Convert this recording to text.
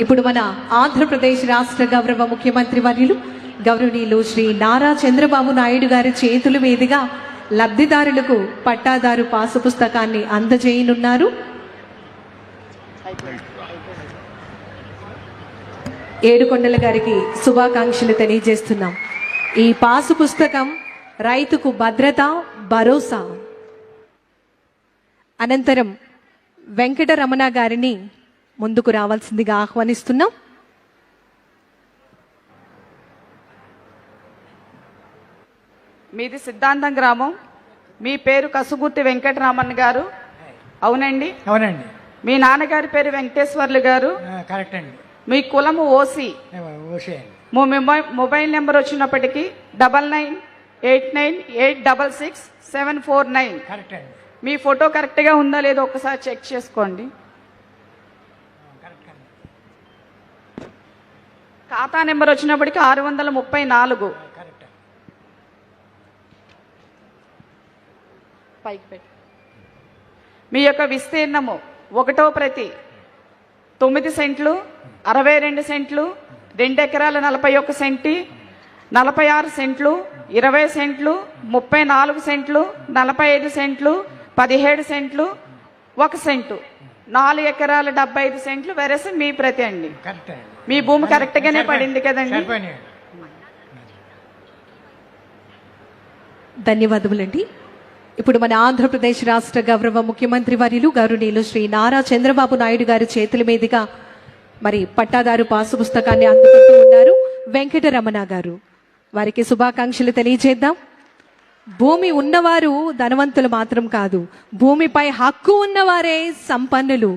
ఇప్పుడు మన ఆంధ్రప్రదేశ్ రాష్ట్ర గౌరవ ముఖ్యమంత్రి వర్యులు గౌరవనీయులు శ్రీ నారా చంద్రబాబు నాయుడు గారి చేతుల మీదుగా లబ్ధిదారులకు పట్టాదారు పాసు పుస్తకాన్ని అందజేయనున్నారు. ఏడుకొండల గారికి శుభాకాంక్షలు తెలియజేస్తున్నాం. ఈ పాసు పుస్తకం రైతుకు భద్రత, భరోసా. అనంతరం వెంకటరమణ గారిని ముందుకు రావాల్సిందిగా ఆహ్వానిస్తున్నాం. మీది సిద్ధాంతం గ్రామం. మీ పేరు కసుగుర్తి వెంకటరామన్ గారు, అవునండి? అవునండి. మీ నాన్నగారి పేరు వెంకటేశ్వర్లు గారు, కరెక్ట్ అండి. మీ కులము ఓసీ. మొబైల్ నెంబర్ వచ్చినప్పటికీ 9989866749. కరెక్ట్ అండి. మీ ఫోటో కరెక్ట్గా ఉందా లేదో ఒకసారి చెక్ చేసుకోండి. ఖాతా నెంబర్ వచ్చినప్పటికీ 634. పైకి పెట్టి మీ యొక్క విస్తీర్ణము 1వ ప్రతి 9 సెంట్లు, 62 సెంట్లు, 2 ఎకరాల 41 సెంటి, 46 సెంట్లు, 20 సెంట్లు, 34 సెంట్లు, 45 సెంట్లు, 17 సెంట్లు, 1 సెంటు, 4 ఎకరాల 75 సెంట్లు వెరసి మీ ప్రతి అండి. మీ భూమి కరెక్ట్ గానే పడింది కదండి? ధన్యవాదములండి. ఇప్పుడు మన ఆంధ్రప్రదేశ్ రాష్ట్ర గౌరవ ముఖ్యమంత్రి వర్యులు గౌరవనీయులు శ్రీ నారా చంద్రబాబు నాయుడు గారి చేతుల మీదుగా మరి పట్టాదారు పాసు పుస్తకాన్ని అందుకుంటూ ఉన్నారు వెంకటరమణ గారు. వారికి శుభాకాంక్షలు తెలియజేద్దాం. భూమి ఉన్నవారు ధనవంతులు మాత్రం కాదు, భూమిపై హక్కు ఉన్నవారే సంపన్నులు.